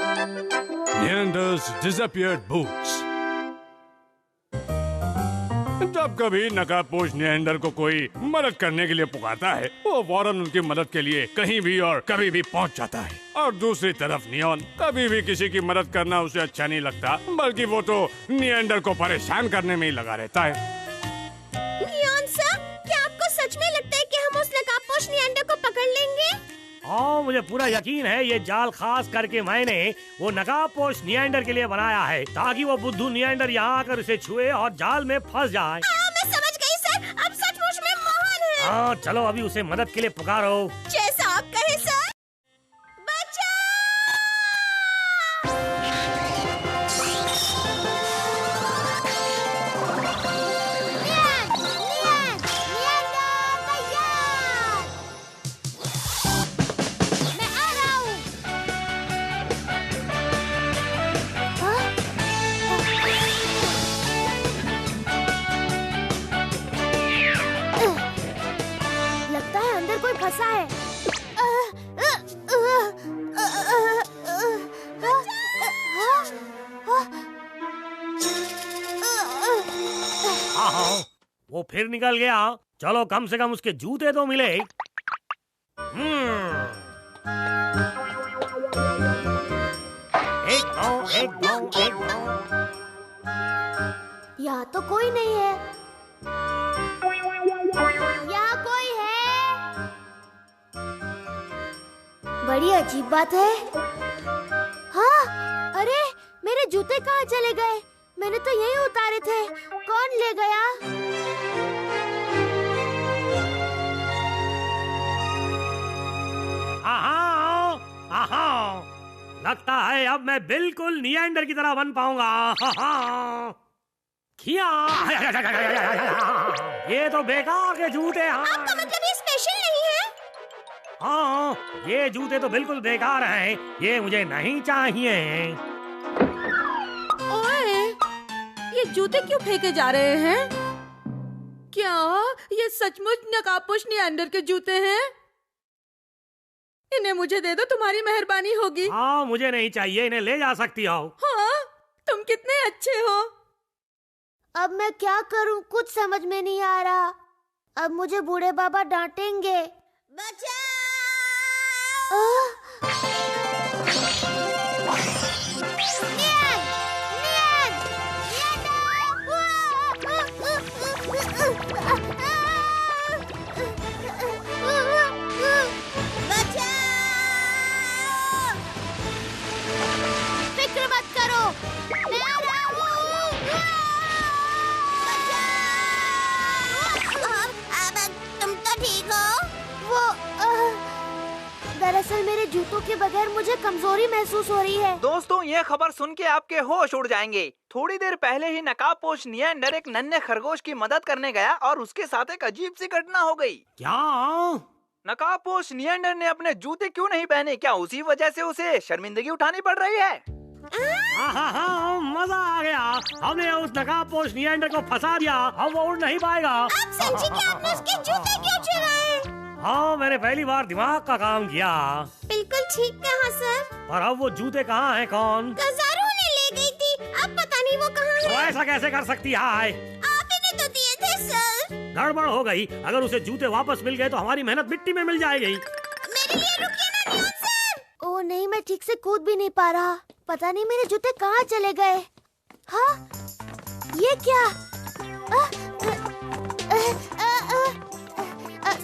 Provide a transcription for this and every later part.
Neander's disappeared boots. जब कभी नकाबपोश Neander को कोई मदद करने के लिए पुकारता है, वो फौरन उनकी मदद के लिए कहीं भी और कभी भी पहुंच जाता है। और दूसरी तरफ नियॉन कभी भी किसी की मदद करना उसे अच्छा नहीं लगता, बल्कि वो तो निएंडर को परेशान करने में ही लगा रहता है। नियॉन सर, क्या आपको सच में लगता है कि हम उस नकाबपोश निएंडर को पकड़ लेंगे? हाँ, मुझे पूरा यकीन है। ये जाल खास करके मैंने वो नकाबपोश निएंडर के लिए बनाया है, ताकि वो बुद्धू निएंडर यहाँ आकर इसे छुए और जाल में फंस जाए। मैं समझ गई सर, अब सचमुच में महान है। हाँ, चलो अभी उसे मदद के लिए पुकारो। जैसा आप कहे सर। फंसा है। वो फिर निकल गया। चलो कम से कम उसके जूते तो मिले। एक दो। यहाँ तो कोई नहीं है। यहाँ कोई है? बड़ी अजीब बात है। हाँ, अरे मेरे जूते कहाँ चले गए? मैंने तो यहीं उतारे थे। कौन ले गया? लगता है अब मैं बिल्कुल निएंडर की तरह बन पाऊंगा। ये तो बेकार के जूते हैं। आपका मतलब ये स्पेशल नहीं है? हाँ, ये जूते तो बिल्कुल बेकार हैं। ये मुझे नहीं चाहिए। ओए, ये जूते क्यों फेंके जा रहे हैं? क्या ये सचमुच नकाबपोश निएंडर के जूते हैं? इन्हें मुझे दे दो, तुम्हारी मेहरबानी होगी। हाँ, मुझे नहीं चाहिए, इन्हें ले जा सकती हो। हाँ, तुम कितने अच्छे हो। अब मैं क्या करूं, कुछ समझ में नहीं आ रहा। अब मुझे बूढ़े बाबा डांटेंगे। बचाओ! फिक्र मत करो, मैं आ रहा हूँ। तुम तो ठीक हो? दरअसल मेरे जूतों के बगैर मुझे कमजोरी महसूस हो रही है। दोस्तों, ये खबर सुन के आपके होश उड़ जाएंगे। थोड़ी देर पहले ही नकाबपोश निएंडर एक नन्हे खरगोश की मदद करने गया और उसके साथ एक अजीब सी घटना हो गई। क्या? नकाबपोश निएंडर ने अपने जूते क्यों नहीं पहने? क्या उसी वजह से उसे शर्मिंदगी उठानी पड़ रही है? हाँ, मजा आ गया। हमने उस नकाबपोश निएंडर को फंसा दिया। अब वो उड़ नहीं पाएगा। आप समझी कि आपने उसके जूते क्यों चुराए? हाँ, मैंने पहली बार दिमाग का काम किया। बिल्कुल ठीक कहा सर। पर अब वो जूते कहाँ हैं? कौन? गजारू ने ले गई थी, अब पता नहीं वो कहाँ है। तो ऐसा कैसे कर सकती है? आप इन्हें तो दिए थे सर। गड़बड़ हो गई। अगर उसे जूते वापस मिल गए तो हमारी मेहनत मिट्टी में मिल जाएगी। मेरे लिए रुकिए ना नियॉन सर। ओह नहीं, मैं ठीक से कूद भी नहीं पा रहा। पता नहीं मेरे जूते कहाँ चले गए। हाँ, ये क्या?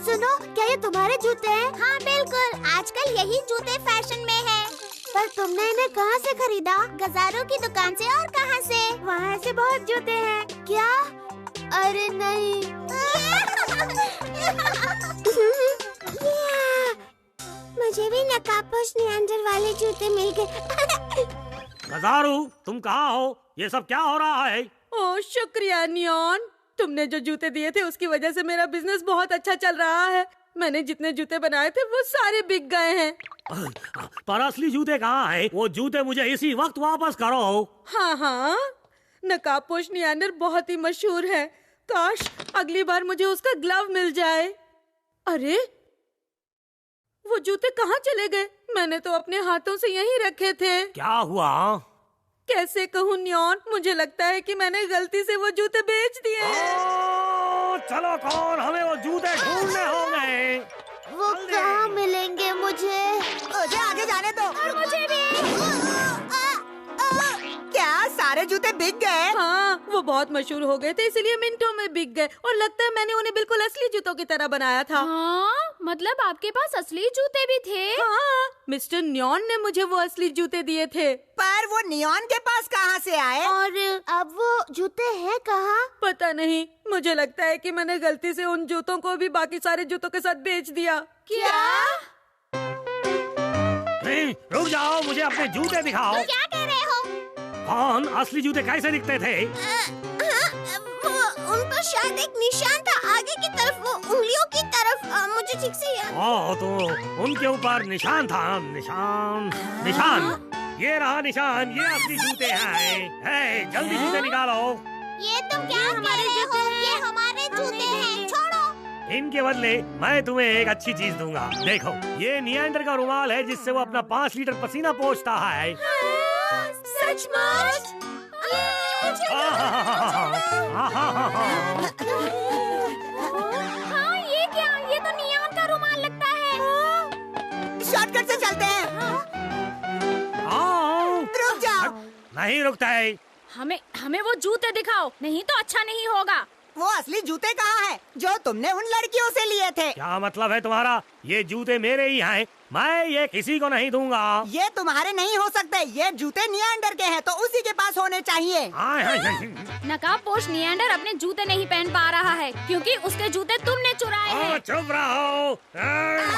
सुनो, क्या ये तुम्हारे जूते हैं? हाँ बिल्कुल, आजकल यही जूते फैशन में है। पर तुमने इन्हें कहाँ से खरीदा? गजारों की दुकान से। और कहाँ से? वहाँ से बहुत जूते हैं। क्या? अरे नहीं। मुझे भी नकाबपोश निएंडर वाले जूते मिल गए। गजारू, तुम कहाँ हो? ये सब क्या हो रहा है? ओह शुक्रिया नियॉन, तुमने जो जूते दिए थे उसकी वजह से मेरा बिजनेस बहुत अच्छा चल रहा है। मैंने जितने जूते बनाए थे वो सारे बिक गए हैं। पर असली जूते कहाँ हैं? वो जूते मुझे इसी वक्त वापस करो। हाँ, नकाबपोश निएंडर बहुत ही मशहूर है। काश अगली बार मुझे उसका ग्लव मिल जाए। अरे वो जूते कहाँ चले गए? मैंने तो अपने हाथों से यहीं रखे थे। क्या हुआ? कैसे कहूँ न्योन, मुझे लगता है कि मैंने गलती से वो जूते बेच दिए हैं। चलो कौन, हमें वो जूते ढूंढने होंगे। वो कहाँ मिलेंगे मुझे? मुझे आगे जाने दो। और मुझे भी। क्या सारे जूते बिक गए? हाँ, वो बहुत मशहूर हो गए थे, इसलिए मिनटों में बिक गए। और लगता है मैंने उन्हें बिल्कुल असली जूतों की तरह बनाया था। हाँ, मतलब आपके पास असली जूते भी थे? हाँ, मिस्टर न्योन ने मुझे वो असली जूते दिए थे। पर वो नियॉन के पास कहाँ से आए? और अब वो जूते हैं कहाँ? पता नहीं, मुझे लगता है कि मैंने गलती से उन जूतों को भी बाकी सारे जूतों के साथ बेच दिया। क्या? नहीं, रुक जाओ, मुझे अपने जूते दिखाओ। तो क्या कह रहे हो? कौन, असली जूते कैसे दिखते थे? वो उन पर शायद एक निशान था आगे की तरफ, वो उंगलियों की तरफ। मुझे ठीक से याद। ओह, तो उनके ऊपर निशान था। निशान, निशान, ये रहा निशान। ये असली जूते हैं। हे, जल्दी जूते निकालो। ये तुम क्या कह रहे हो? ये हमारे जूते हैं, छोड़ो। इनके बदले मैं तुम्हें एक अच्छी चीज दूंगा। देखो, ये नियंडर का रुमाल है जिससे वो अपना 5 लीटर पसीना पोंछता है। सचमुच? हाँ, ये क्या? ये तो नियॉन का रुमाल लगता है। शॉर्टकट से चलते हैं। रुक जाओ। नहीं रुकता है। हमें वो जूते दिखाओ, नहीं तो अच्छा नहीं होगा। वो असली जूते कहाँ हैं जो तुमने उन लड़कियों से लिए थे? क्या मतलब है तुम्हारा? ये जूते मेरे ही हैं, मैं ये किसी को नहीं दूंगा। ये तुम्हारे नहीं हो सकते, ये जूते नियॉन्डर के हैं, तो उसी के पास होने चाहिए। नकाबपोश नियॉन्डर अपने जूते नहीं पहन पा रहा है क्योंकि उसके जूते तुमने चुराए हैं। चुप रहो।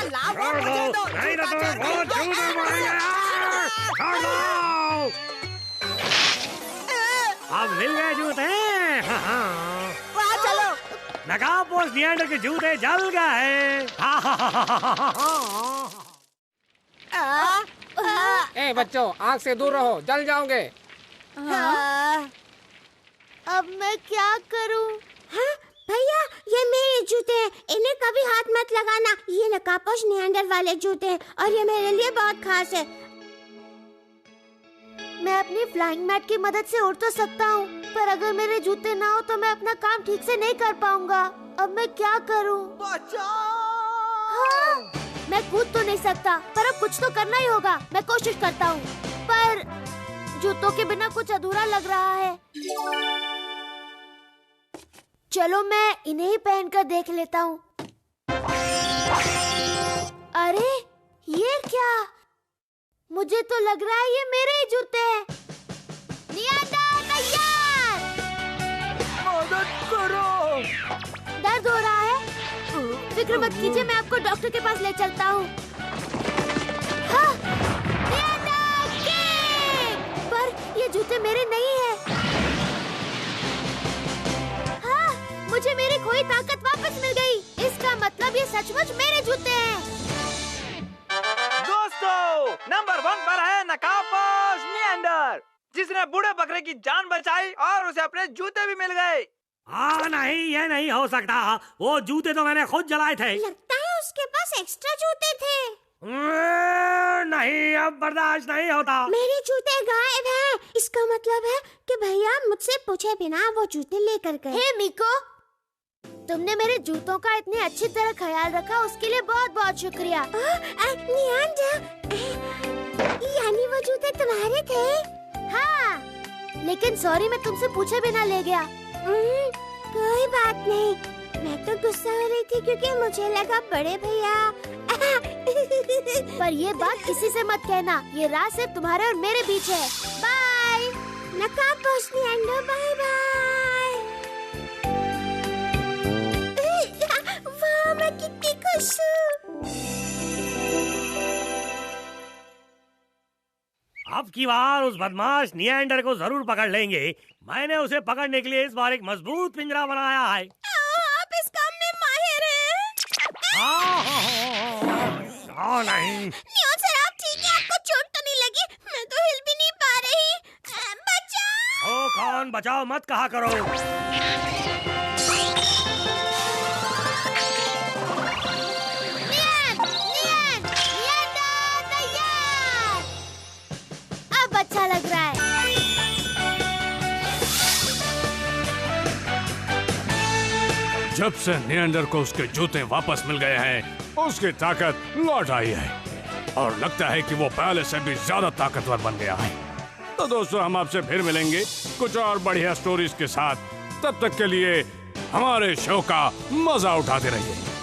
लाओ, छोड़ दो, मुझे दो, नहीं तो जूता तुम्हें बहुत चाहिए। जूते मारेंगे। छोड़ दो। अब मिल गए जूते। वहाँ चलो। नकाबपोश नियंडर के जूते जल गए। ए बच्चों, आग से दूर रहो, जल जाओगे। अब मैं क्या करूं? हाँ, भैया, ये मेरे जूते हैं, इन्हें कभी हाथ मत लगाना। ये नकाबपोश नियंडर वाले जूते हैं और ये मेरे लिए बहुत खास है। मैं अपनी फ्लाइंग मैट की मदद से उड़ तो सकता हूँ, पर अगर मेरे जूते ना हो तो मैं अपना काम ठीक से नहीं कर पाऊंगा। अब मैं क्या करूँ? हाँ, मैं कूद तो नहीं सकता, पर अब कुछ तो करना ही होगा। मैं कोशिश करता हूँ, पर जूतों के बिना कुछ अधूरा लग रहा है। चलो मैं इन्हें ही पहनकर देख लेता हूँ। अरे ये क्या? मुझे तो लग रहा है ये मेरे ही जूते हैं। नियॉन्डर तैयार। मदद करो। दर्द हो रहा है? फिक्र मत कीजिए, मैं आपको डॉक्टर के पास ले चलता हूँ। हाँ, नियॉन्डर किक! पर ये जूते मेरे नहीं हैं। हाँ, मुझे मेरी खोई ताकत वापस मिल गई। इसका मतलब ये सचमुच मेरे जूते हैं। दोस्तों, नंबर 1 पर है नकाबपोश नियंडर, जिसने बूढ़े बकरे की जान बचाई और उसे अपने जूते भी मिल गए। हाँ नहीं, ये नहीं हो सकता। वो जूते तो मैंने खुद जलाए थे। लगता है उसके पास एक्स्ट्रा जूते थे। नहीं, अब बर्दाश्त नहीं होता। मेरे जूते गायब हैं। इसका मतलब है कि भैया मुझसे पूछे बिना वो जूते लेकर गए। हे मिको, तुमने मेरे जूतों का इतनी अच्छी तरह ख्याल रखा, उसके लिए बहुत बहुत शुक्रिया। यानी वो जूते तुम्हारे थे? हाँ, लेकिन सॉरी, मैं तुमसे पूछे बिना ले गया। कोई बात नहीं, मैं तो गुस्सा हो रही थी क्योंकि मुझे लगा बड़े भैया। पर ये बात किसी से मत कहना, ये राज सिर्फ तुम्हारे और मेरे बीच है। बाय नकाबपोश नियंडर, बाय बाय। वाह, मैं कितनी खुश हूँ। अब की बार उस बदमाश नियंडर को जरूर पकड़ लेंगे। मैंने उसे पकड़ने के लिए इस बार एक मजबूत पिंजरा बनाया है। आप इस काम में माहिर हैं। नहीं। नियॉन सर, आप ठीक है? आपको चोट तो नहीं लगी? मैं तो हिल भी नहीं पा रही। बचाओ! ओ कौन, बचाओ मत कहा करो। नियॉन, नियॉन, अच्छा लग रहा है। जब से नियंडर को उसके जूते वापस मिल गए हैं, उसकी ताकत लौट आई है और लगता है कि वो पहले से भी ज्यादा ताकतवर बन गया है। तो दोस्तों, हम आपसे फिर मिलेंगे कुछ और बढ़िया स्टोरीज के साथ। तब तक के लिए हमारे शो का मजा उठाते रहिए।